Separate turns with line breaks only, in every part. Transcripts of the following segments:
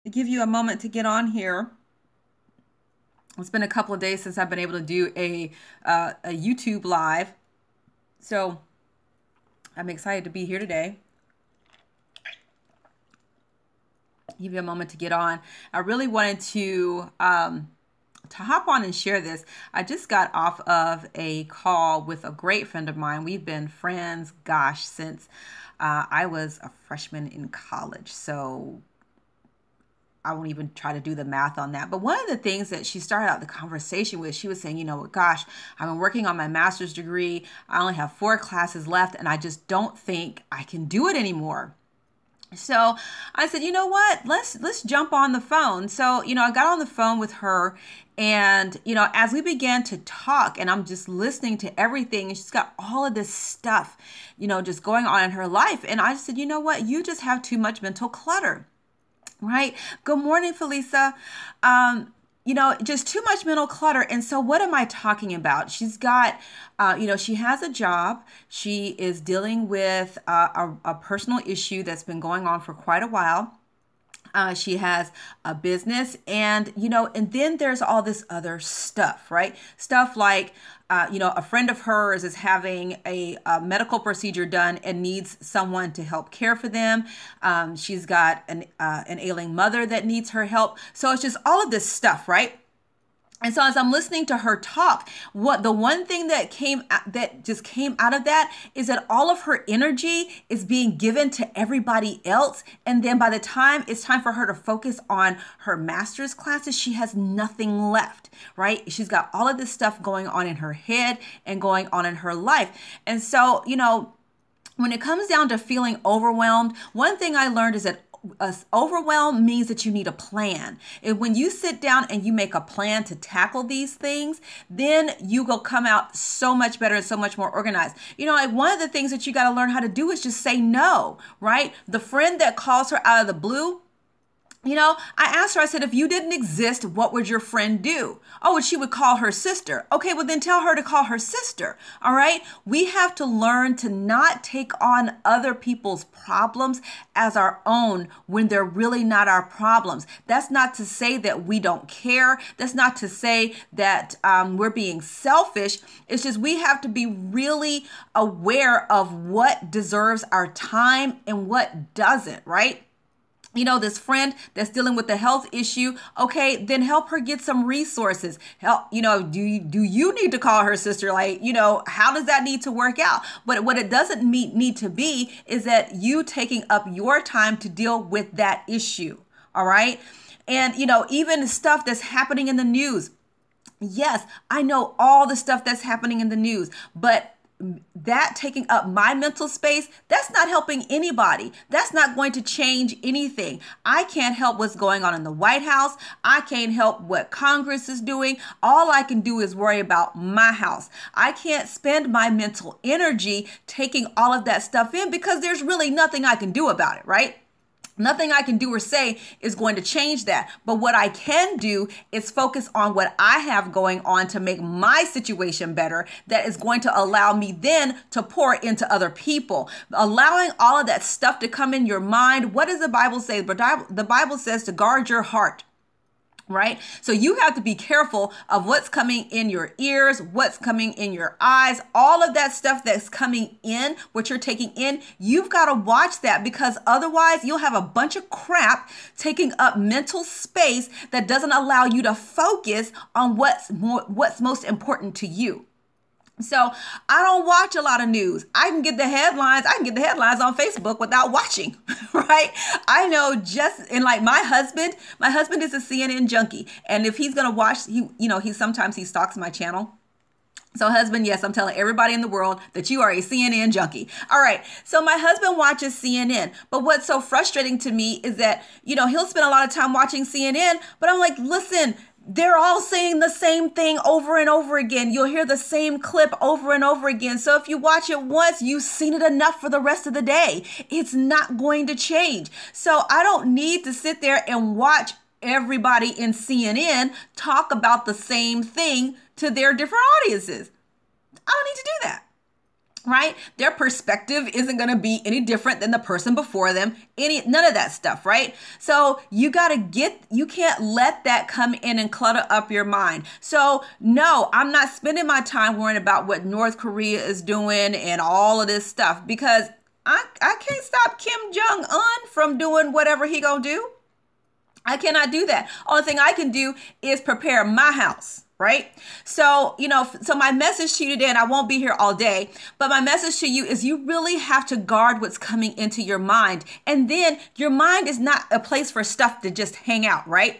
To give you a moment to get on here. It's been a couple of days since I've been able to do a YouTube live, so I'm excited to be here today. Give you a moment to get on. I really wanted to hop on and share this. I just got off of a call with a great friend of mine. We've been friends, gosh, since I was a freshman in college. So I won't even try to do the math on that. But one of the things that she started out the conversation with, she was saying, gosh, I've been working on my master's degree. I only have 4 classes left, and I just don't think I can do it anymore. So I said, you know what? Let's jump on the phone. So, I got on the phone with her, and as we began to talk, and I'm just listening to everything, and she's got all of this stuff, just going on in her life. And I just said, you know what? You just have too much mental clutter. Right. Good morning, Felisa. Just too much mental clutter. And so what am I talking about? She's got, she has a job. She is dealing with a personal issue that's been going on for quite a while. She has a business, and then there's all this other stuff, right? Stuff like, a friend of hers is having a medical procedure done and needs someone to help care for them. She's got an ailing mother that needs her help. So it's just all of this stuff, right? And so as I'm listening to her talk, the one thing that just came out of that is that all of her energy is being given to everybody else. And then by the time it's time for her to focus on her master's classes, she has nothing left, right? She's got all of this stuff going on in her head and going on in her life. And so, when it comes down to feeling overwhelmed, one thing I learned is that overwhelm means that you need a plan. And when you sit down and you make a plan to tackle these things, then you will come out so much better and so much more organized. Like one of the things that you got to learn how to do is just say no, right? The friend that calls her out of the blue, I asked her, I said, if you didn't exist, what would your friend do? Oh, and she would call her sister. Okay, well then tell her to call her sister. All right. We have to learn to not take on other people's problems as our own when they're really not our problems. That's not to say that we don't care. That's not to say that we're being selfish. It's just we have to be really aware of what deserves our time and what doesn't, right? This friend that's dealing with a health issue, okay, then help her get some resources. Help, do you need to call her sister? Like, how does that need to work out? But what it doesn't need to be is that you taking up your time to deal with that issue. All right. And, even stuff that's happening in the news. Yes, I know all the stuff that's happening in the news, but that taking up my mental space, that's not helping anybody. That's not going to change anything. I can't help what's going on in the White House. I can't help what Congress is doing. All I can do is worry about my house. I can't spend my mental energy taking all of that stuff in because there's really nothing I can do about it, right? Nothing I can do or say is going to change that. But what I can do is focus on what I have going on to make my situation better. That is going to allow me then to pour into other people. Allowing all of that stuff to come in your mind. What does the Bible say? The Bible says to guard your heart. Right? So you have to be careful of what's coming in your ears, what's coming in your eyes, all of that stuff that's coming in, what you're taking in. You've got to watch that because otherwise you'll have a bunch of crap taking up mental space that doesn't allow you to focus on what's most important to you. So I don't watch a lot of news. I can get the headlines. I can get the headlines on Facebook without watching, right? I know and like my husband is a CNN junkie. And if he's going to watch, sometimes he stalks my channel. So husband, yes, I'm telling everybody in the world that you are a CNN junkie. All right. So my husband watches CNN. But what's so frustrating to me is that, he'll spend a lot of time watching CNN, but I'm like, listen, they're all saying the same thing over and over again. You'll hear the same clip over and over again. So if you watch it once, you've seen it enough for the rest of the day. It's not going to change. So I don't need to sit there and watch everybody in CNN talk about the same thing to their different audiences. I don't need to do that. right? Their perspective isn't going to be any different than the person before them, none of that stuff, right? So you can't let that come in and clutter up your mind. So no, I'm not spending my time worrying about what North Korea is doing and all of this stuff, because I can't stop Kim Jong-un from doing whatever he gonna do. I cannot do that. Only thing I can do is prepare my house. Right? So, so my message to you today, and I won't be here all day, but my message to you is you really have to guard what's coming into your mind. And then your mind is not a place for stuff to just hang out, right?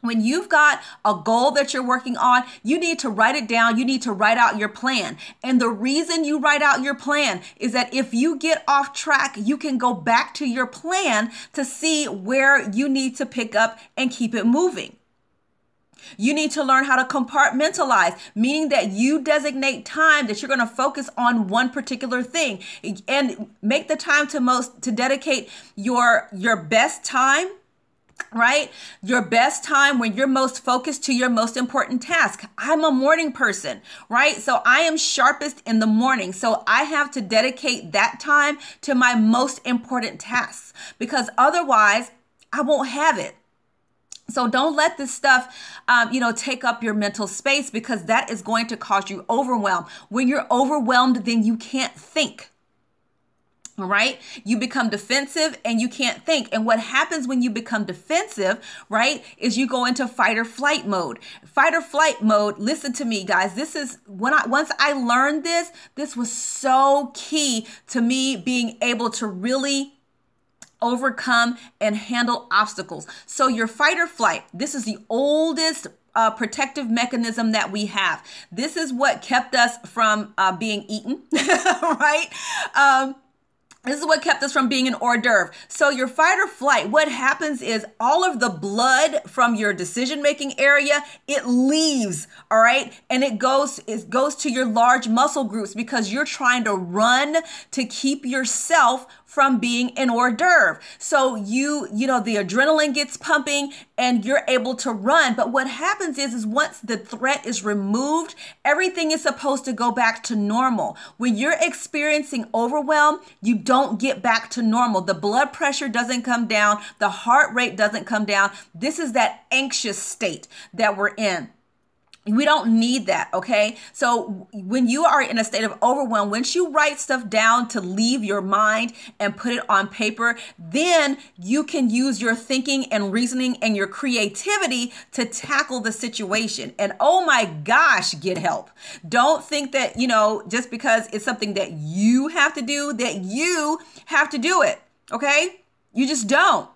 When you've got a goal that you're working on, you need to write it down. You need to write out your plan. And the reason you write out your plan is that if you get off track, you can go back to your plan to see where you need to pick up and keep it moving. You need to learn how to compartmentalize, meaning that you designate time that you're going to focus on one particular thing and make the time to dedicate your best time, right? Your best time when you're most focused to your most important task. I'm a morning person, right? So I am sharpest in the morning. So I have to dedicate that time to my most important tasks, because otherwise I won't have it. So don't let this stuff, take up your mental space, because that is going to cause you overwhelm. When you're overwhelmed, then you can't think. All right. You become defensive and you can't think. And what happens when you become defensive, right, is you go into fight or flight mode. Fight or flight mode. Listen to me, guys. This is once I learned this was so key to me being able to really overcome and handle obstacles. So your fight or flight, this is the oldest protective mechanism that we have. This is what kept us from being eaten, right? This is what kept us from being an hors d'oeuvre. So your fight or flight, what happens is all of the blood from your decision-making area, it leaves, all right? And it goes to your large muscle groups, because you're trying to run to keep yourself from being an hors d'oeuvre. So the adrenaline gets pumping and you're able to run. But what happens is once the threat is removed, everything is supposed to go back to normal. When you're experiencing overwhelm, you don't get back to normal. The blood pressure doesn't come down. The heart rate doesn't come down. This is that anxious state that we're in. We don't need that, okay? So when you are in a state of overwhelm, once you write stuff down to leave your mind and put it on paper, then you can use your thinking and reasoning and your creativity to tackle the situation. And oh my gosh, get help. Don't think that, just because it's something that you have to do, that you have to do it, okay? You just don't.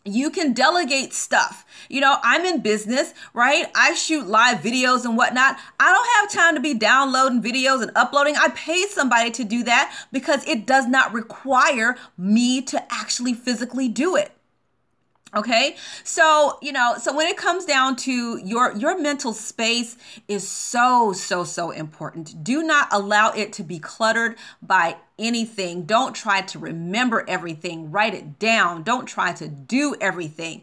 You can delegate stuff. I'm in business, right? I shoot live videos and whatnot. I don't have time to be downloading videos and uploading. I pay somebody to do that because it does not require me to actually physically do it. Okay. So, so when it comes down to your mental space is so important. Do not allow it to be cluttered by anything. Don't try to remember everything. Write it down. Don't try to do everything.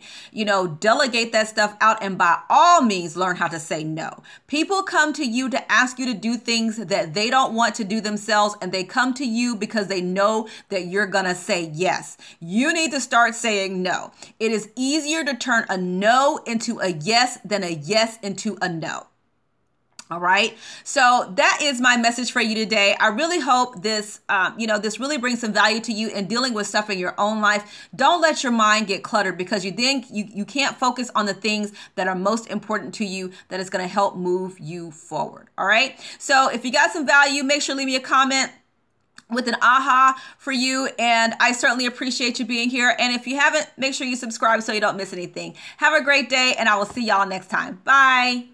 Delegate that stuff out, and by all means, learn how to say no. People come to you to ask you to do things that they don't want to do themselves, and they come to you because they know that you're going to say yes. You need to start saying no. It is easier to turn a no into a yes than a yes into a no. All right. So that is my message for you today. I really hope this, this really brings some value to you in dealing with stuff in your own life. Don't let your mind get cluttered, because you can't focus on the things that are most important to you, that is going to help move you forward. All right. So if you got some value, make sure to leave me a comment with an aha for you. And I certainly appreciate you being here. And if you haven't, make sure you subscribe so you don't miss anything. Have a great day, and I will see y'all next time. Bye.